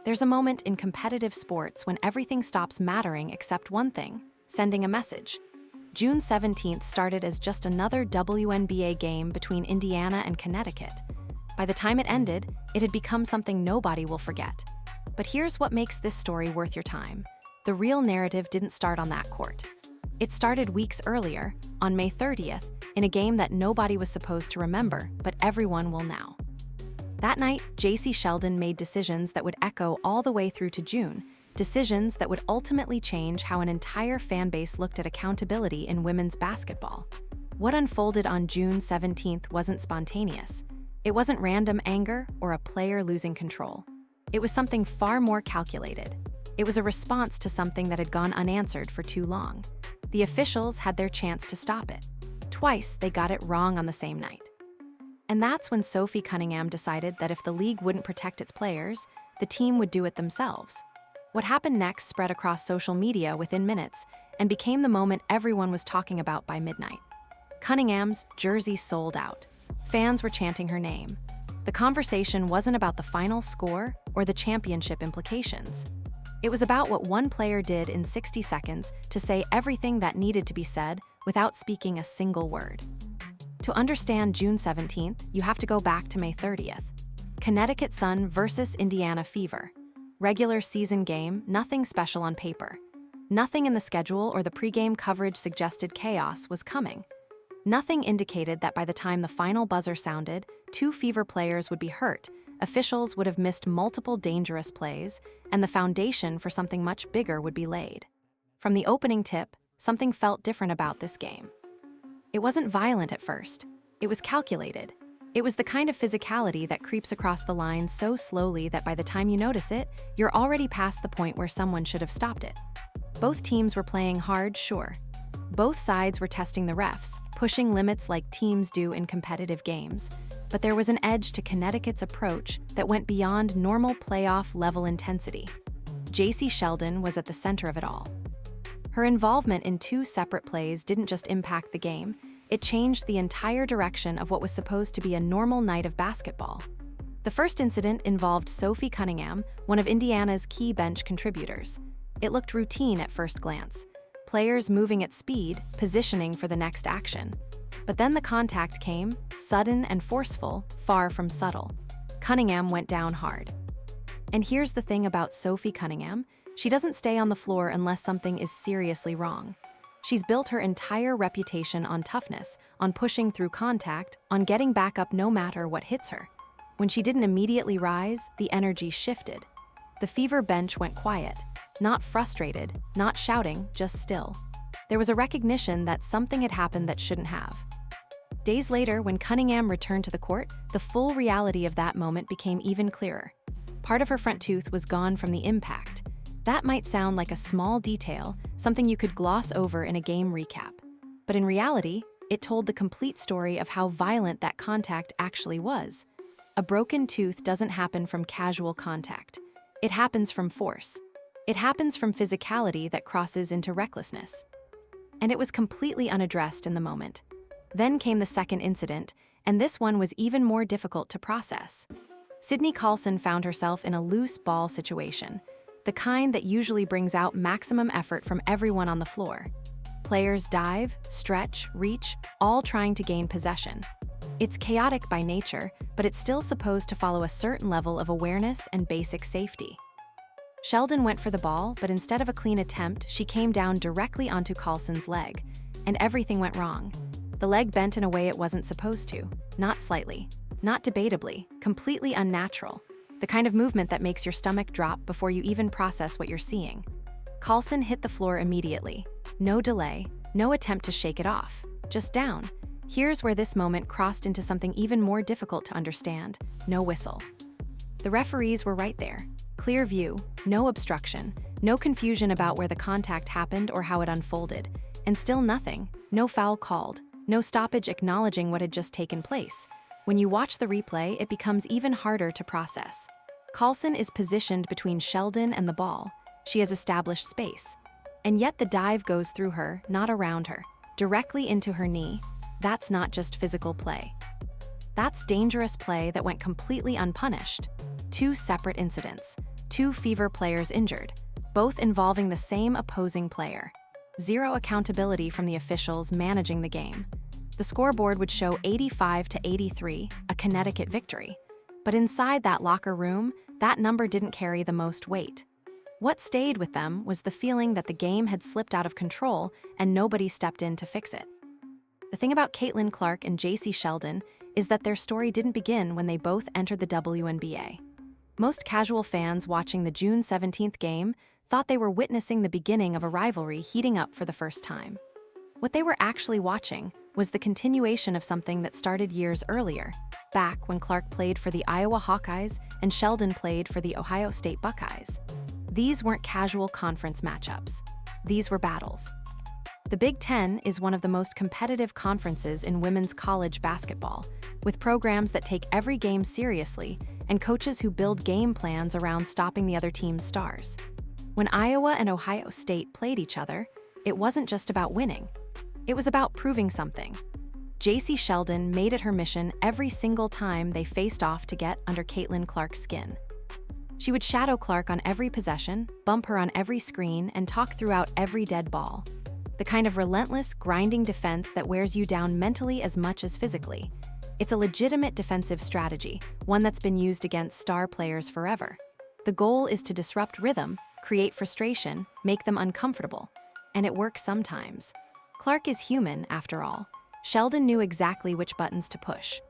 There's a moment in competitive sports when everything stops mattering except one thing: sending a message. June 17th started as just another WNBA game between Indiana and Connecticut. By the time it ended, it had become something nobody will forget. But here's what makes this story worth your time. The real narrative didn't start on that court. It started weeks earlier, on May 30th, in a game that nobody was supposed to remember, but everyone will now. That night, Jacy Sheldon made decisions that would echo all the way through to June, decisions that would ultimately change how an entire fan base looked at accountability in women's basketball. What unfolded on June 17th wasn't spontaneous. It wasn't random anger or a player losing control. It was something far more calculated. It was a response to something that had gone unanswered for too long. The officials had their chance to stop it. Twice, they got it wrong on the same night. And that's when Sophie Cunningham decided that if the league wouldn't protect its players, the team would do it themselves. What happened next spread across social media within minutes and became the moment everyone was talking about by midnight. Cunningham's jersey sold out. Fans were chanting her name. The conversation wasn't about the final score or the championship implications. It was about what one player did in 60 seconds to say everything that needed to be said without speaking a single word. To understand June 17th, you have to go back to May 30th. Connecticut Sun versus Indiana Fever. Regular season game, nothing special on paper. Nothing in the schedule or the pregame coverage suggested chaos was coming. Nothing indicated that by the time the final buzzer sounded, 2 Fever players would be hurt, officials would have missed multiple dangerous plays, and the foundation for something much bigger would be laid. From the opening tip, something felt different about this game. It wasn't violent at first. It was calculated. It was the kind of physicality that creeps across the line so slowly that by the time you notice it, you're already past the point where someone should have stopped it. Both teams were playing hard, sure. Both sides were testing the refs, pushing limits like teams do in competitive games. But there was an edge to Connecticut's approach that went beyond normal playoff-level intensity. Jacy Sheldon was at the center of it all. Her involvement in 2 separate plays didn't just impact the game, it changed the entire direction of what was supposed to be a normal night of basketball. The first incident involved Sophie Cunningham, one of Indiana's key bench contributors. It looked routine at first glance. Players moving at speed, positioning for the next action. But then the contact came, sudden and forceful, far from subtle. Cunningham went down hard. And here's the thing about Sophie Cunningham: she doesn't stay on the floor unless something is seriously wrong. She's built her entire reputation on toughness, on pushing through contact, on getting back up no matter what hits her. When she didn't immediately rise, the energy shifted. The Fever bench went quiet, not frustrated, not shouting, just still. There was a recognition that something had happened that shouldn't have. Days later, when Cunningham returned to the court, the full reality of that moment became even clearer. Part of her front tooth was gone from the impact. That might sound like a small detail, something you could gloss over in a game recap. But in reality, it told the complete story of how violent that contact actually was. A broken tooth doesn't happen from casual contact. It happens from force. It happens from physicality that crosses into recklessness. And it was completely unaddressed in the moment. Then came the second incident, and this one was even more difficult to process. Sydney Carlson found herself in a loose ball situation, the kind that usually brings out maximum effort from everyone on the floor. Players dive, stretch, reach, all trying to gain possession. It's chaotic by nature, but it's still supposed to follow a certain level of awareness and basic safety. Sheldon went for the ball, but instead of a clean attempt, she came down directly onto Carlson's leg, and everything went wrong. The leg bent in a way it wasn't supposed to, not slightly, not debatably, completely unnatural. The kind of movement that makes your stomach drop before you even process what you're seeing. Carlson hit the floor immediately. No delay, no attempt to shake it off, just down. Here's where this moment crossed into something even more difficult to understand: no whistle. The referees were right there. Clear view, no obstruction, no confusion about where the contact happened or how it unfolded, and still nothing, no foul called, no stoppage acknowledging what had just taken place. When you watch the replay, it becomes even harder to process. Carlson is positioned between Sheldon and the ball. She has established space. And yet the dive goes through her, not around her, directly into her knee. That's not just physical play. That's dangerous play that went completely unpunished. 2 separate incidents. 2 Fever players injured, both involving the same opposing player. Zero accountability from the officials managing the game. The scoreboard would show 85-83, a Connecticut victory. But inside that locker room, that number didn't carry the most weight. What stayed with them was the feeling that the game had slipped out of control and nobody stepped in to fix it. The thing about Caitlin Clark and Jacy Sheldon is that their story didn't begin when they both entered the WNBA. Most casual fans watching the June 17th game thought they were witnessing the beginning of a rivalry heating up for the first time. What they were actually watching was the continuation of something that started years earlier, back when Clark played for the Iowa Hawkeyes and Sheldon played for the Ohio State Buckeyes. These weren't casual conference matchups. These were battles. The Big Ten is one of the most competitive conferences in women's college basketball, with programs that take every game seriously and coaches who build game plans around stopping the other team's stars. When Iowa and Ohio State played each other, it wasn't just about winning. It was about proving something. Jacy Sheldon made it her mission every single time they faced off to get under Caitlin Clark's skin. She would shadow Clark on every possession, bump her on every screen, and talk throughout every dead ball. The kind of relentless, grinding defense that wears you down mentally as much as physically. It's a legitimate defensive strategy, one that's been used against star players forever. The goal is to disrupt rhythm, create frustration, make them uncomfortable. And it works sometimes. Clark is human, after all. Sheldon knew exactly which buttons to push.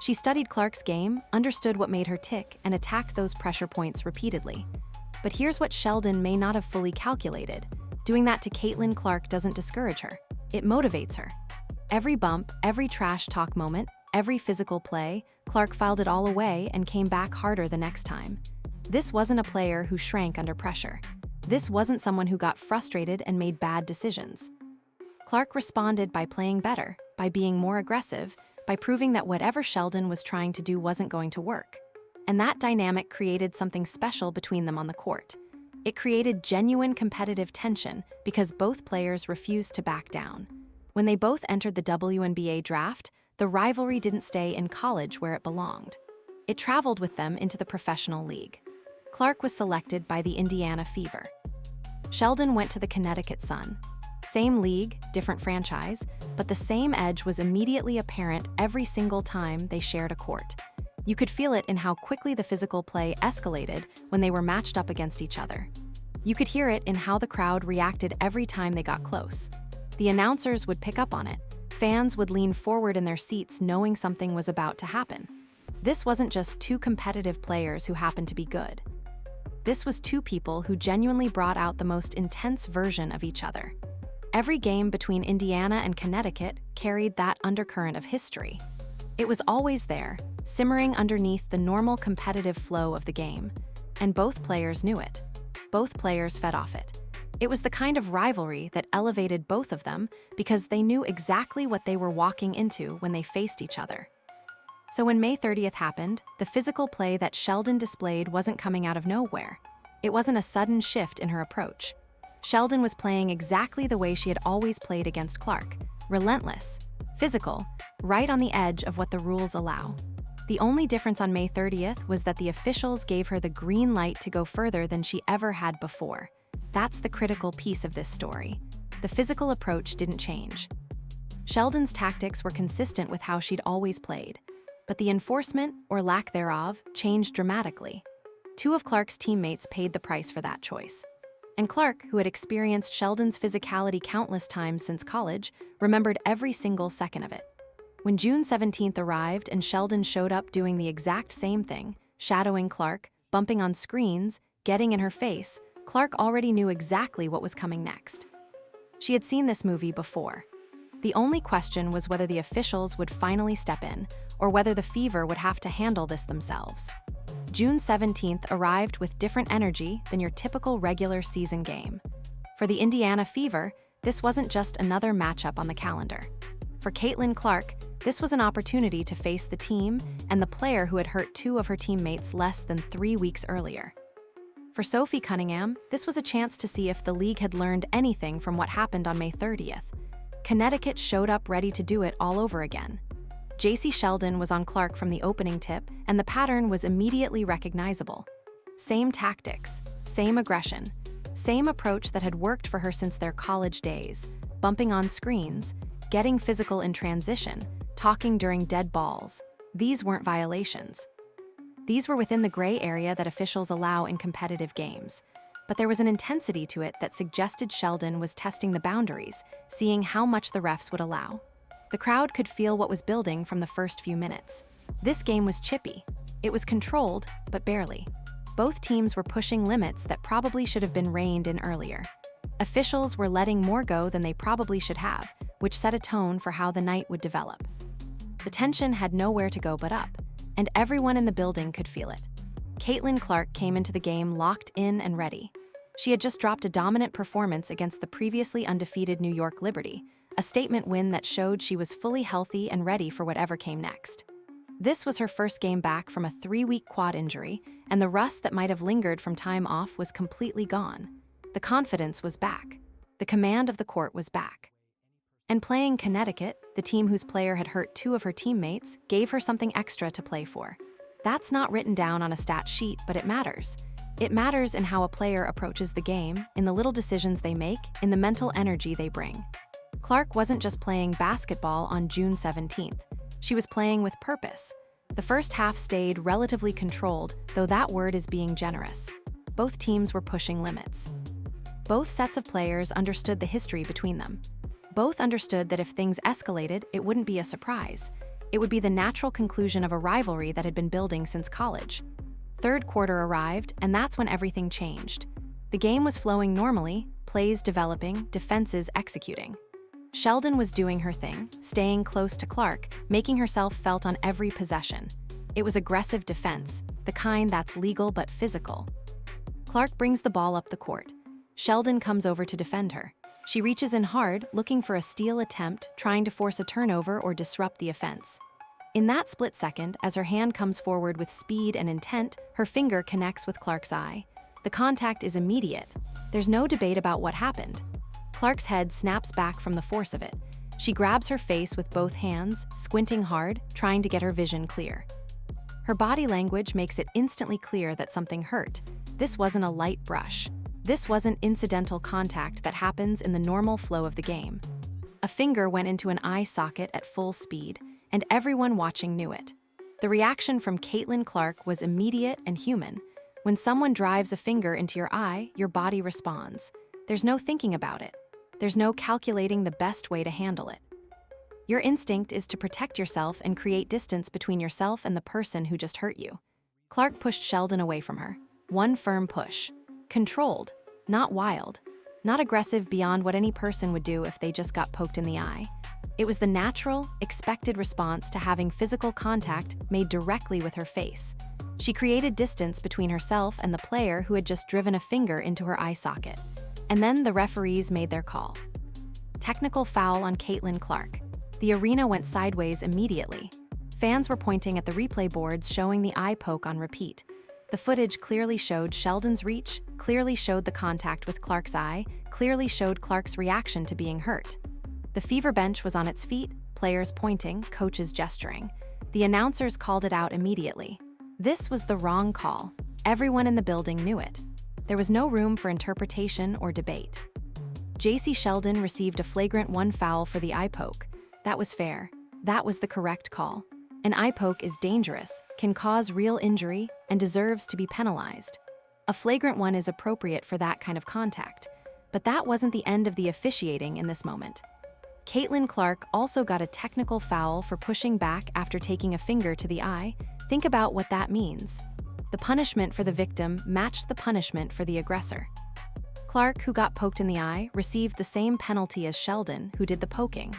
She studied Clark's game, understood what made her tick, and attacked those pressure points repeatedly. But here's what Sheldon may not have fully calculated. Doing that to Caitlin Clark doesn't discourage her. It motivates her. Every bump, every trash talk moment, every physical play, Clark filed it all away and came back harder the next time. This wasn't a player who shrank under pressure. This wasn't someone who got frustrated and made bad decisions. Clark responded by playing better, by being more aggressive, by proving that whatever Sheldon was trying to do wasn't going to work. And that dynamic created something special between them on the court. It created genuine competitive tension because both players refused to back down. When they both entered the WNBA draft, the rivalry didn't stay in college where it belonged. It traveled with them into the professional league. Clark was selected by the Indiana Fever. Sheldon went to the Connecticut Sun. Same league, different franchise, but the same edge was immediately apparent every single time they shared a court. You could feel it in how quickly the physical play escalated when they were matched up against each other. You could hear it in how the crowd reacted every time they got close. The announcers would pick up on it. Fans would lean forward in their seats knowing something was about to happen. This wasn't just two competitive players who happened to be good. This was two people who genuinely brought out the most intense version of each other. Every game between Indiana and Connecticut carried that undercurrent of history. It was always there, simmering underneath the normal competitive flow of the game. And both players knew it. Both players fed off it. It was the kind of rivalry that elevated both of them because they knew exactly what they were walking into when they faced each other. So when May 30th happened, the physical play that Sheldon displayed wasn't coming out of nowhere. It wasn't a sudden shift in her approach. Sheldon was playing exactly the way she had always played against Clark, relentless, physical, right on the edge of what the rules allow. The only difference on May 30th was that the officials gave her the green light to go further than she ever had before. That's the critical piece of this story. The physical approach didn't change. Sheldon's tactics were consistent with how she'd always played, but the enforcement, or lack thereof, changed dramatically. Two of Clark's teammates paid the price for that choice. And Clark, who had experienced Sheldon's physicality countless times since college, remembered every single second of it. When June 17th arrived and Sheldon showed up doing the exact same thing, shadowing Clark, bumping on screens, getting in her face, Clark already knew exactly what was coming next. She had seen this movie before. The only question was whether the officials would finally step in, or whether the Fever would have to handle this themselves. June 17th arrived with different energy than your typical regular season game. For the Indiana Fever, this wasn't just another matchup on the calendar. For Caitlin Clark, this was an opportunity to face the team and the player who had hurt two of her teammates less than 3 weeks earlier. For Sophie Cunningham, this was a chance to see if the league had learned anything from what happened on May 30th. Connecticut showed up ready to do it all over again. Jacy Sheldon was on Clark from the opening tip, and the pattern was immediately recognizable. Same tactics, same aggression, same approach that had worked for her since their college days, bumping on screens, getting physical in transition, talking during dead balls. These weren't violations. These were within the gray area that officials allow in competitive games. But there was an intensity to it that suggested Sheldon was testing the boundaries, seeing how much the refs would allow. The crowd could feel what was building from the first few minutes. This game was chippy. It was controlled, but barely. Both teams were pushing limits that probably should have been reined in earlier. Officials were letting more go than they probably should have, which set a tone for how the night would develop. The tension had nowhere to go but up, and everyone in the building could feel it. Caitlin Clark came into the game locked in and ready. She had just dropped a dominant performance against the previously undefeated New York Liberty, a statement win that showed she was fully healthy and ready for whatever came next. This was her first game back from a 3-week quad injury, and the rust that might have lingered from time off was completely gone. The confidence was back. The command of the court was back. And playing Connecticut, the team whose player had hurt 2 of her teammates, gave her something extra to play for. That's not written down on a stat sheet, but it matters. It matters in how a player approaches the game, in the little decisions they make, in the mental energy they bring. Clark wasn't just playing basketball on June 17th. She was playing with purpose. The first half stayed relatively controlled, though that word is being generous. Both teams were pushing limits. Both sets of players understood the history between them. Both understood that if things escalated, it wouldn't be a surprise. It would be the natural conclusion of a rivalry that had been building since college. Third quarter arrived, and that's when everything changed. The game was flowing normally, plays developing, defenses executing. Sheldon was doing her thing, staying close to Clark, making herself felt on every possession. It was aggressive defense, the kind that's legal but physical. Clark brings the ball up the court. Sheldon comes over to defend her. She reaches in hard, looking for a steal attempt, trying to force a turnover or disrupt the offense. In that split second, as her hand comes forward with speed and intent, her finger connects with Clark's eye. The contact is immediate. There's no debate about what happened. Clark's head snaps back from the force of it. She grabs her face with both hands, squinting hard, trying to get her vision clear. Her body language makes it instantly clear that something hurt. This wasn't a light brush. This wasn't incidental contact that happens in the normal flow of the game. A finger went into an eye socket at full speed, and everyone watching knew it. The reaction from Caitlin Clark was immediate and human. When someone drives a finger into your eye, your body responds. There's no thinking about it. There's no calculating the best way to handle it. Your instinct is to protect yourself and create distance between yourself and the person who just hurt you. Clark pushed Sheldon away from her. One firm push. Controlled, not wild, not aggressive beyond what any person would do if they just got poked in the eye. It was the natural, expected response to having physical contact made directly with her face. She created distance between herself and the player who had just driven a finger into her eye socket. And then the referees made their call. Technical foul on Caitlin Clark. The arena went sideways immediately. Fans were pointing at the replay boards showing the eye poke on repeat. The footage clearly showed Sheldon's reach, clearly showed the contact with Clark's eye, clearly showed Clark's reaction to being hurt. The fever bench was on its feet, players pointing, coaches gesturing. The announcers called it out immediately. This was the wrong call. Everyone in the building knew it. There was no room for interpretation or debate. Jacy Sheldon received a flagrant 1 foul for the eye poke. That was fair. That was the correct call. An eye poke is dangerous, can cause real injury, and deserves to be penalized. A flagrant 1 is appropriate for that kind of contact. But that wasn't the end of the officiating in this moment. Caitlin Clark also got a technical foul for pushing back after taking a finger to the eye. Think about what that means. The punishment for the victim matched the punishment for the aggressor. Clark, who got poked in the eye, received the same penalty as Sheldon, who did the poking.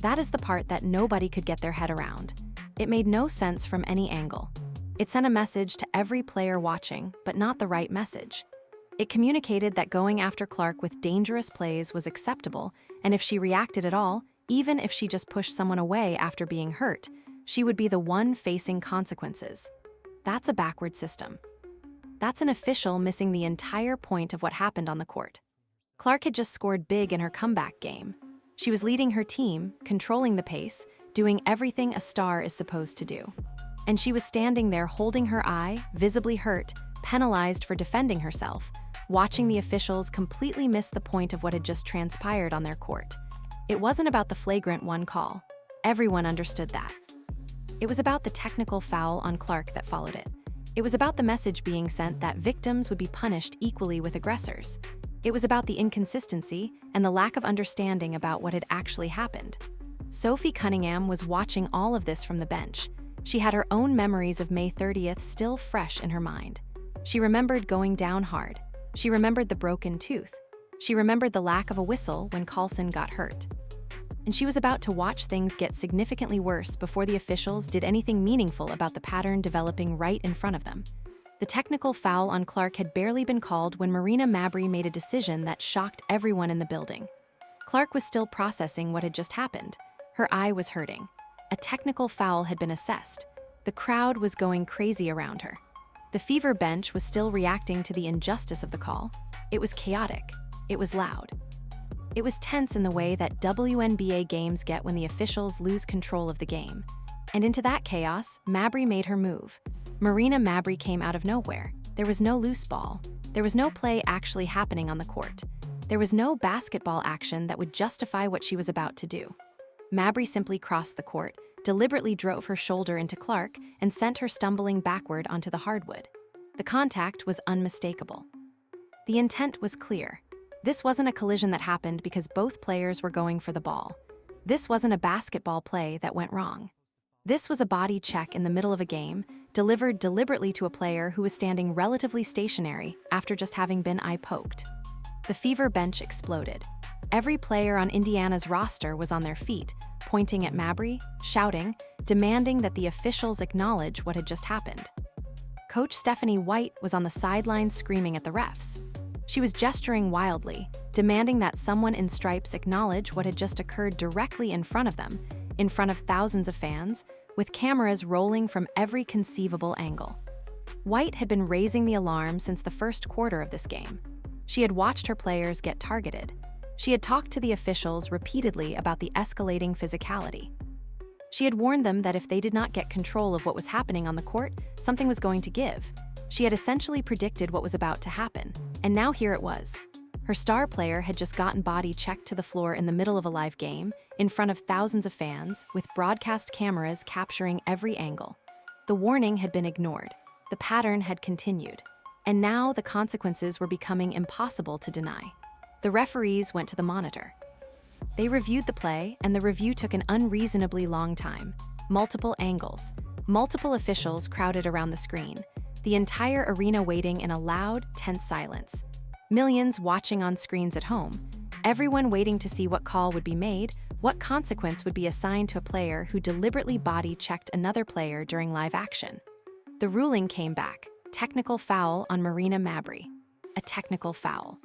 That is the part that nobody could get their head around. It made no sense from any angle. It sent a message to every player watching, but not the right message. It communicated that going after Clark with dangerous plays was acceptable, and if she reacted at all, even if she just pushed someone away after being hurt, she would be the one facing consequences. That's a backward system. That's an official missing the entire point of what happened on the court. Clark had just scored big in her comeback game. She was leading her team, controlling the pace, doing everything a star is supposed to do. And she was standing there holding her eye, visibly hurt, penalized for defending herself, watching the officials completely miss the point of what had just transpired on their court. It wasn't about the flagrant one call. Everyone understood that. It was about the technical foul on Clark that followed it. It was about the message being sent that victims would be punished equally with aggressors. It was about the inconsistency and the lack of understanding about what had actually happened. Sophie Cunningham was watching all of this from the bench. She had her own memories of May 30th still fresh in her mind. She remembered going down hard. She remembered the broken tooth. She remembered the lack of a whistle when Carlson got hurt. And she was about to watch things get significantly worse before the officials did anything meaningful about the pattern developing right in front of them. The technical foul on Clark had barely been called when Marina Mabrey made a decision that shocked everyone in the building. Clark was still processing what had just happened. Her eye was hurting. A technical foul had been assessed. The crowd was going crazy around her. The Fever bench was still reacting to the injustice of the call. It was chaotic. It was loud. It was tense in the way that WNBA games get when the officials lose control of the game. And into that chaos, Mabrey made her move. Marina Mabrey came out of nowhere. There was no loose ball. There was no play actually happening on the court. There was no basketball action that would justify what she was about to do. Mabrey simply crossed the court, deliberately drove her shoulder into Clark, and sent her stumbling backward onto the hardwood. The contact was unmistakable. The intent was clear. This wasn't a collision that happened because both players were going for the ball. This wasn't a basketball play that went wrong. This was a body check in the middle of a game, delivered deliberately to a player who was standing relatively stationary after just having been eye-poked. The Fever bench exploded. Every player on Indiana's roster was on their feet, pointing at Mabrey, shouting, demanding that the officials acknowledge what had just happened. Coach Stephanie White was on the sidelines screaming at the refs. She was gesturing wildly, demanding that someone in stripes acknowledge what had just occurred directly in front of them, in front of thousands of fans, with cameras rolling from every conceivable angle. White had been raising the alarm since the first quarter of this game. She had watched her players get targeted. She had talked to the officials repeatedly about the escalating physicality. She had warned them that if they did not get control of what was happening on the court, something was going to give. She had essentially predicted what was about to happen, and now here it was. Her star player had just gotten body checked to the floor in the middle of a live game, in front of thousands of fans, with broadcast cameras capturing every angle. The warning had been ignored. The pattern had continued. And now the consequences were becoming impossible to deny. The referees went to the monitor. They reviewed the play, and the review took an unreasonably long time. Multiple angles. Multiple officials crowded around the screen. The entire arena waiting in a loud, tense silence. Millions watching on screens at home. Everyone waiting to see what call would be made, what consequence would be assigned to a player who deliberately body-checked another player during live action. The ruling came back. Technical foul on Marina Mabrey. A technical foul.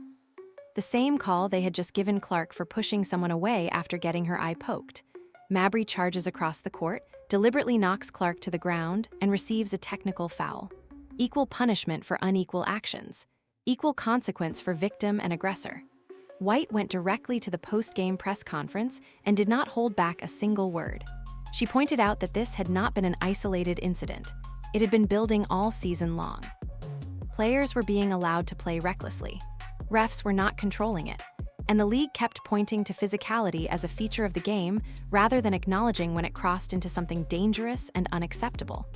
The same call they had just given Clark for pushing someone away after getting her eye poked. Mabrey charges across the court, deliberately knocks Clark to the ground, and receives a technical foul. Equal punishment for unequal actions. Equal consequence for victim and aggressor. White went directly to the post-game press conference and did not hold back a single word. She pointed out that this had not been an isolated incident. It had been building all season long. Players were being allowed to play recklessly. Refs were not controlling it. And the league kept pointing to physicality as a feature of the game rather than acknowledging when it crossed into something dangerous and unacceptable.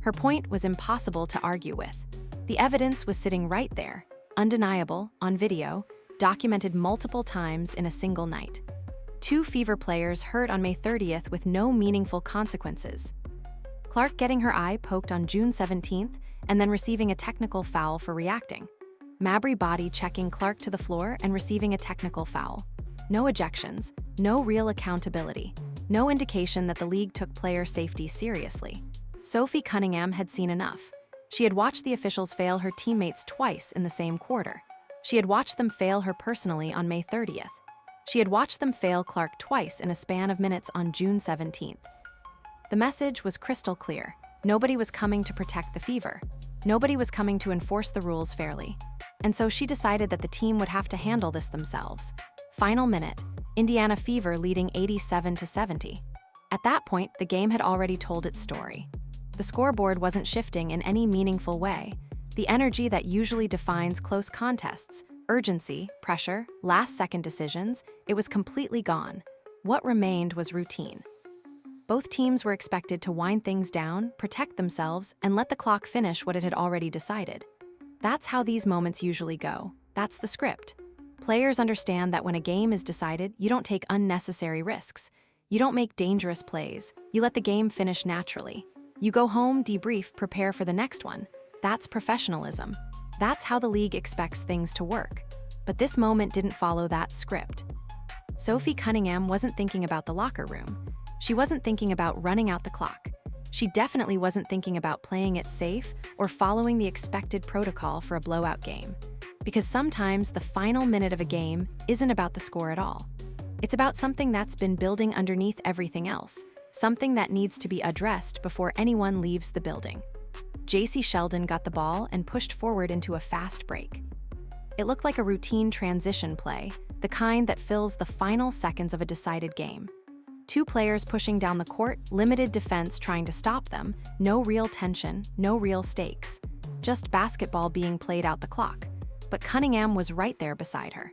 Her point was impossible to argue with. The evidence was sitting right there, undeniable, on video, documented multiple times in a single night. 2 Fever players hurt on May 30th with no meaningful consequences. Clark getting her eye poked on June 17th and then receiving a technical foul for reacting. Mabrey body checking Clark to the floor and receiving a technical foul. No ejections, no real accountability, no indication that the league took player safety seriously. Sophie Cunningham had seen enough. She had watched the officials fail her teammates twice in the same quarter. She had watched them fail her personally on May 30th. She had watched them fail Clark twice in a span of minutes on June 17th. The message was crystal clear. Nobody was coming to protect the Fever. Nobody was coming to enforce the rules fairly. And so she decided that the team would have to handle this themselves. Final minute, Indiana Fever leading 87-70. At that point, the game had already told its story. The scoreboard wasn't shifting in any meaningful way. The energy that usually defines close contests, urgency, pressure, last-second decisions, it was completely gone. What remained was routine. Both teams were expected to wind things down, protect themselves, and let the clock finish what it had already decided. That's how these moments usually go. That's the script. Players understand that when a game is decided, you don't take unnecessary risks. You don't make dangerous plays. You let the game finish naturally. You go home, debrief, prepare for the next one. That's professionalism. That's how the league expects things to work. But this moment didn't follow that script. Sophie Cunningham wasn't thinking about the locker room. She wasn't thinking about running out the clock. She definitely wasn't thinking about playing it safe or following the expected protocol for a blowout game. Because sometimes the final minute of a game isn't about the score at all. It's about something that's been building underneath everything else, something that needs to be addressed before anyone leaves the building. Jacy Sheldon got the ball and pushed forward into a fast break. It looked like a routine transition play, the kind that fills the final seconds of a decided game. Two players pushing down the court, limited defense trying to stop them, no real tension, no real stakes. Just basketball being played out the clock. But Cunningham was right there beside her.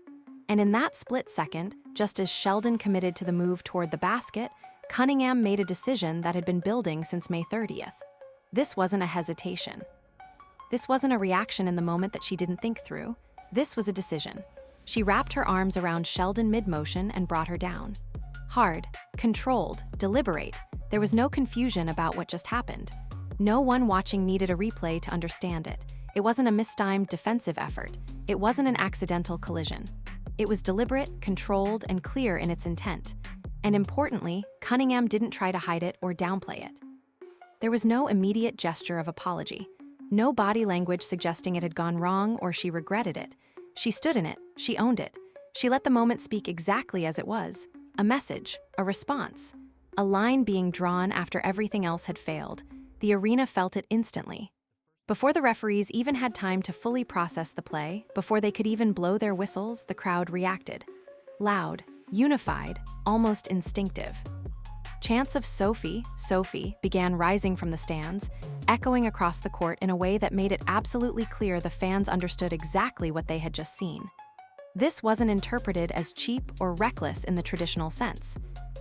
And in that split second, just as Sheldon committed to the move toward the basket, Cunningham made a decision that had been building since May 30th. This wasn't a hesitation. This wasn't a reaction in the moment that she didn't think through. This was a decision. She wrapped her arms around Sheldon mid-motion and brought her down. Hard, controlled, deliberate. There was no confusion about what just happened. No one watching needed a replay to understand it. It wasn't a mistimed defensive effort. It wasn't an accidental collision. It was deliberate, controlled, and clear in its intent. And importantly, Cunningham didn't try to hide it or downplay it. There was no immediate gesture of apology. No body language suggesting it had gone wrong or she regretted it. She stood in it. She owned it. She let the moment speak exactly as it was. A message, a response, a line being drawn after everything else had failed. The arena felt it instantly. Before the referees even had time to fully process the play, before they could even blow their whistles, the crowd reacted. Loud, unified, almost instinctive. Chants of Sophie, Sophie began rising from the stands, echoing across the court in a way that made it absolutely clear the fans understood exactly what they had just seen. This wasn't interpreted as cheap or reckless in the traditional sense.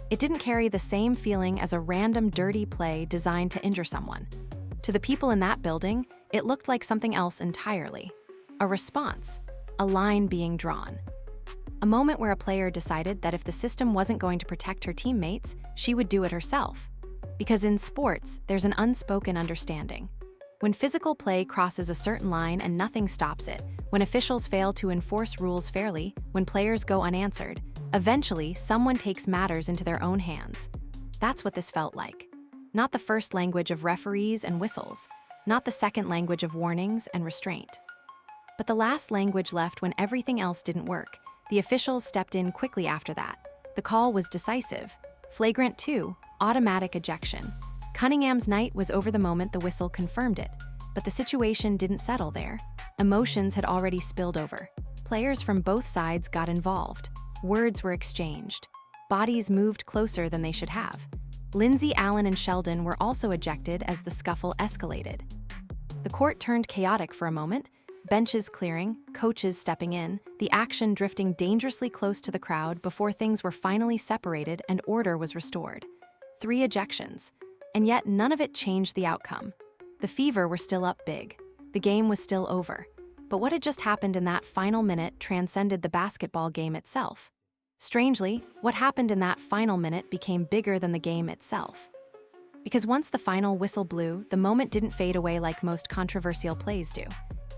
It didn't carry the same feeling as a random dirty play designed to injure someone. To the people in that building, it looked like something else entirely. A response, a line being drawn. A moment where a player decided that if the system wasn't going to protect her teammates, she would do it herself. Because in sports, there's an unspoken understanding. When physical play crosses a certain line and nothing stops it, when officials fail to enforce rules fairly, when players go unanswered, eventually someone takes matters into their own hands. That's what this felt like. Not the first language of referees and whistles, not the second language of warnings and restraint. But the last language left when everything else didn't work. The officials stepped in quickly after that. The call was decisive. Flagrant 2, automatic ejection. Cunningham's night was over the moment the whistle confirmed it. But the situation didn't settle there. Emotions had already spilled over. Players from both sides got involved. Words were exchanged. Bodies moved closer than they should have. Lindsay, Allen, and Sheldon were also ejected as the scuffle escalated. The court turned chaotic for a moment, benches clearing, coaches stepping in, the action drifting dangerously close to the crowd before things were finally separated and order was restored. 3 ejections. And yet none of it changed the outcome. The Fever were still up big. The game was still over. But what had just happened in that final minute transcended the basketball game itself. Strangely, what happened in that final minute became bigger than the game itself. Because once the final whistle blew, the moment didn't fade away like most controversial plays do.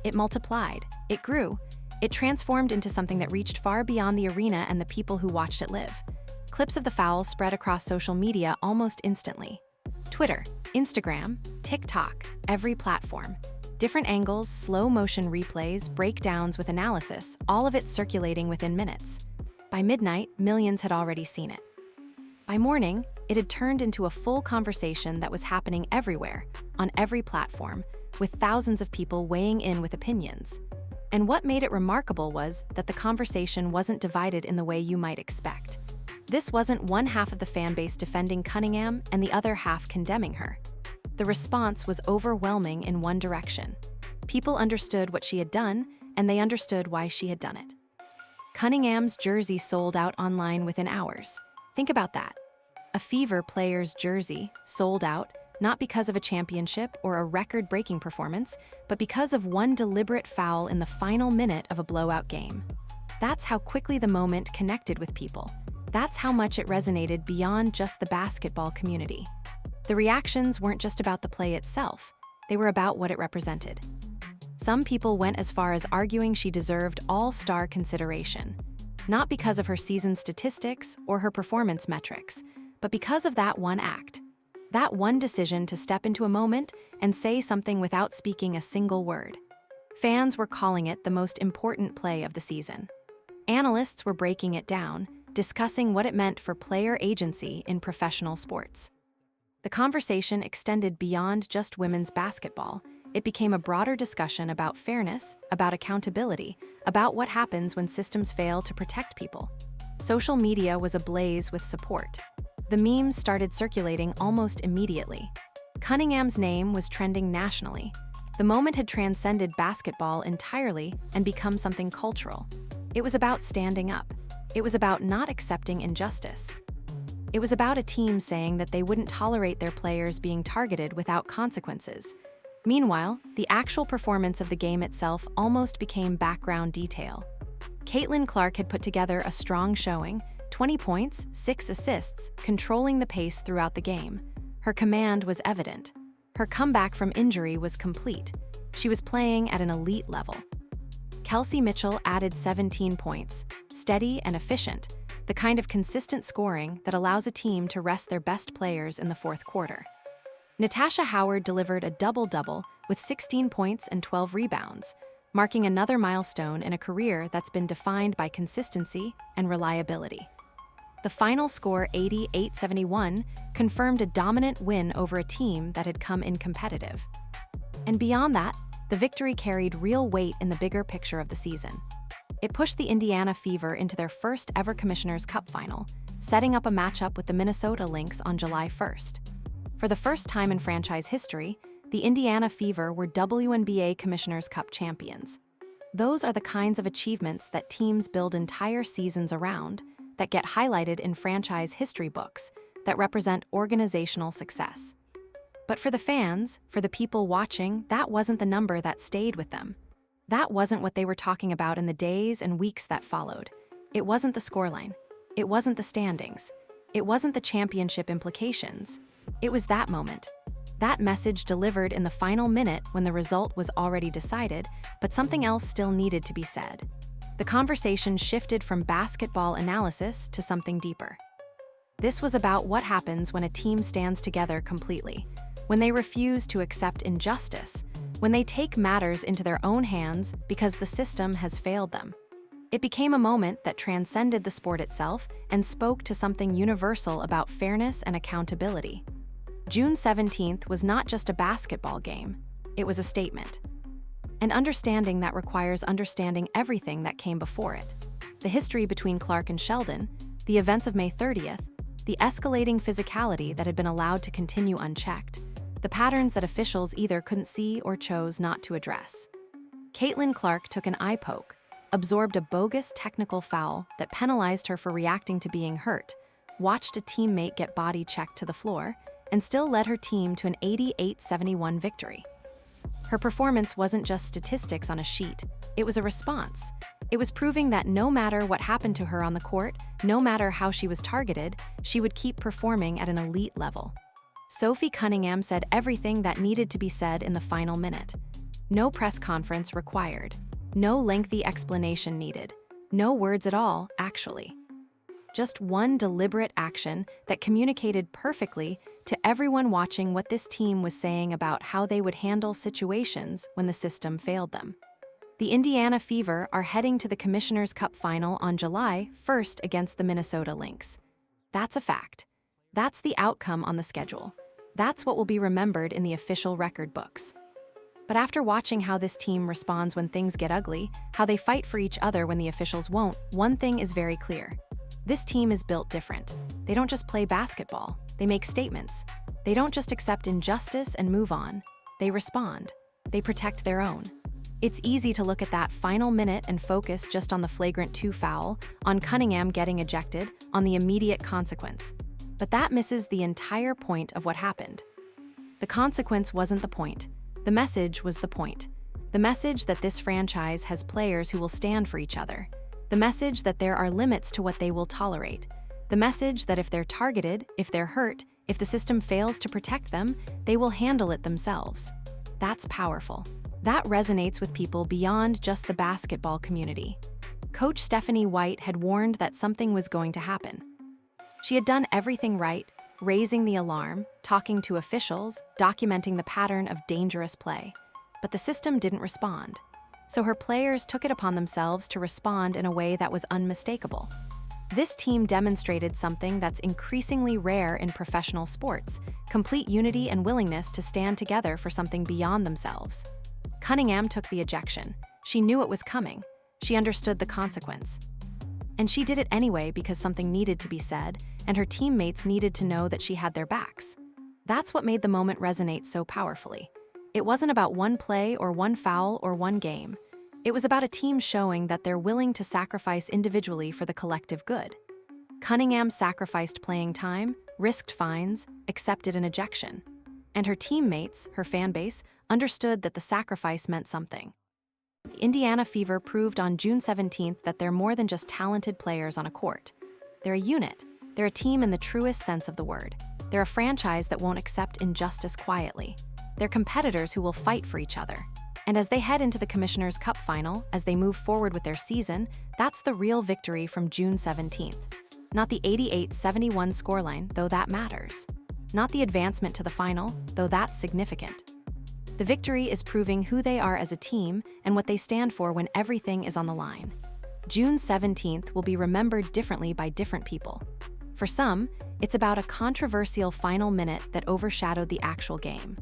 It multiplied, it grew, it transformed into something that reached far beyond the arena and the people who watched it live. Clips of the foul spread across social media almost instantly. Twitter, Instagram, TikTok, every platform. Different angles, slow-motion replays, breakdowns with analysis, all of it circulating within minutes. By midnight, millions had already seen it. By morning, it had turned into a full conversation that was happening everywhere, on every platform, with thousands of people weighing in with opinions. And what made it remarkable was that the conversation wasn't divided in the way you might expect. This wasn't one half of the fan base defending Cunningham and the other half condemning her. The response was overwhelming in one direction. People understood what she had done, and they understood why she had done it. Cunningham's jersey sold out online within hours. Think about that. A Fever player's jersey sold out, not because of a championship or a record-breaking performance, but because of one deliberate foul in the final minute of a blowout game. That's how quickly the moment connected with people. That's how much it resonated beyond just the basketball community. The reactions weren't just about the play itself, they were about what it represented. Some people went as far as arguing she deserved all-star consideration, not because of her season statistics or her performance metrics, but because of that one act. That one decision to step into a moment and say something without speaking a single word. Fans were calling it the most important play of the season. Analysts were breaking it down, discussing what it meant for player agency in professional sports. The conversation extended beyond just women's basketball. It became a broader discussion about fairness, about accountability, about what happens when systems fail to protect people. Social media was ablaze with support. The memes started circulating almost immediately. Cunningham's name was trending nationally. The moment had transcended basketball entirely and become something cultural. It was about standing up. It was about not accepting injustice. It was about a team saying that they wouldn't tolerate their players being targeted without consequences. Meanwhile, the actual performance of the game itself almost became background detail. Caitlin Clark had put together a strong showing, 20 points, 6 assists, controlling the pace throughout the game. Her command was evident. Her comeback from injury was complete. She was playing at an elite level. Kelsey Mitchell added 17 points, steady and efficient, the kind of consistent scoring that allows a team to rest their best players in the fourth quarter. Natasha Howard delivered a double-double with 16 points and 12 rebounds, marking another milestone in a career that's been defined by consistency and reliability. The final score, 88-71, confirmed a dominant win over a team that had come in competitive. And beyond that, the victory carried real weight in the bigger picture of the season. It pushed the Indiana Fever into their first ever Commissioner's Cup final, setting up a matchup with the Minnesota Lynx on July 1st. For the first time in franchise history, the Indiana Fever were WNBA Commissioner's Cup champions. Those are the kinds of achievements that teams build entire seasons around, that get highlighted in franchise history books, that represent organizational success. But for the fans, for the people watching, that wasn't the number that stayed with them. That wasn't what they were talking about in the days and weeks that followed. It wasn't the scoreline. It wasn't the standings. It wasn't the championship implications. It was that moment. That message delivered in the final minute when the result was already decided, but something else still needed to be said. The conversation shifted from basketball analysis to something deeper. This was about what happens when a team stands together completely, when they refuse to accept injustice, when they take matters into their own hands because the system has failed them. It became a moment that transcended the sport itself and spoke to something universal about fairness and accountability. June 17th was not just a basketball game, it was a statement. And understanding that requires understanding everything that came before it. The history between Clark and Sheldon, the events of May 30th, the escalating physicality that had been allowed to continue unchecked, the patterns that officials either couldn't see or chose not to address. Caitlin Clark took an eye poke, absorbed a bogus technical foul that penalized her for reacting to being hurt, watched a teammate get body checked to the floor, and still led her team to an 88-71 victory. Her performance wasn't just statistics on a sheet, it was a response. It was proving that no matter what happened to her on the court, no matter how she was targeted, she would keep performing at an elite level. Sophie Cunningham said everything that needed to be said in the final minute. No press conference required. No lengthy explanation needed. No words at all, actually. Just one deliberate action that communicated perfectly to everyone watching what this team was saying about how they would handle situations when the system failed them. The Indiana Fever are heading to the Commissioner's Cup final on July 1st against the Minnesota Lynx. That's a fact. That's the outcome on the schedule. That's what will be remembered in the official record books. But after watching how this team responds when things get ugly, how they fight for each other when the officials won't, one thing is very clear. This team is built different. They don't just play basketball, they make statements. They don't just accept injustice and move on, they respond. They protect their own. It's easy to look at that final minute and focus just on the flagrant 2 foul, on Cunningham getting ejected, on the immediate consequence. But that misses the entire point of what happened. The consequence wasn't the point. The message was the point. The message that this franchise has players who will stand for each other. The message that there are limits to what they will tolerate. The message that if they're targeted, if they're hurt, if the system fails to protect them, they will handle it themselves. That's powerful. That resonates with people beyond just the basketball community. Coach Stephanie White had warned that something was going to happen. She had done everything right, raising the alarm, talking to officials, documenting the pattern of dangerous play. But the system didn't respond. So her players took it upon themselves to respond in a way that was unmistakable. This team demonstrated something that's increasingly rare in professional sports: complete unity and willingness to stand together for something beyond themselves. Cunningham took the ejection. She knew it was coming. She understood the consequence. And she did it anyway because something needed to be said, and her teammates needed to know that she had their backs. That's what made the moment resonate so powerfully. It wasn't about one play or one foul or one game. It was about a team showing that they're willing to sacrifice individually for the collective good. Cunningham sacrificed playing time, risked fines, accepted an ejection. And her teammates, her fan base, understood that the sacrifice meant something. The Indiana Fever proved on June 17th that they're more than just talented players on a court. They're a unit. They're a team in the truest sense of the word. They're a franchise that won't accept injustice quietly. They're competitors who will fight for each other. And as they head into the Commissioner's Cup final, as they move forward with their season, that's the real victory from June 17th. Not the 88-71 scoreline, though that matters. Not the advancement to the final, though that's significant. The victory is proving who they are as a team and what they stand for when everything is on the line. June 17th will be remembered differently by different people. For some, it's about a controversial final minute that overshadowed the actual game.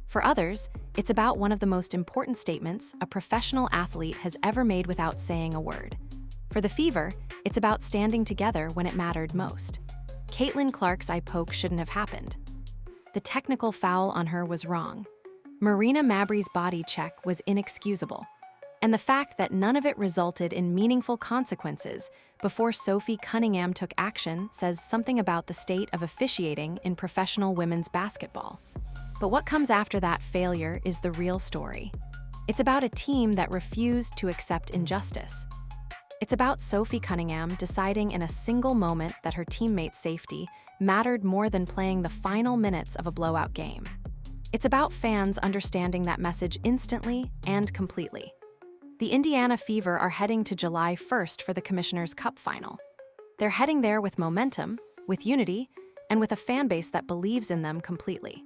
For others, it's about one of the most important statements a professional athlete has ever made without saying a word. For the Fever, it's about standing together when it mattered most. Caitlin Clark's eye poke shouldn't have happened. The technical foul on her was wrong. Marina Mabrey's body check was inexcusable. And the fact that none of it resulted in meaningful consequences before Sophie Cunningham took action says something about the state of officiating in professional women's basketball. But what comes after that failure is the real story. It's about a team that refused to accept injustice. It's about Sophie Cunningham deciding in a single moment that her teammates' safety mattered more than playing the final minutes of a blowout game. It's about fans understanding that message instantly and completely. The Indiana Fever are heading to July 1st for the Commissioner's Cup final. They're heading there with momentum, with unity, and with a fan base that believes in them completely.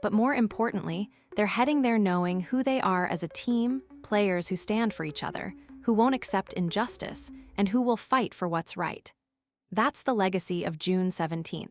But more importantly, they're heading there knowing who they are as a team, players who stand for each other, who won't accept injustice, and who will fight for what's right. That's the legacy of June 17th.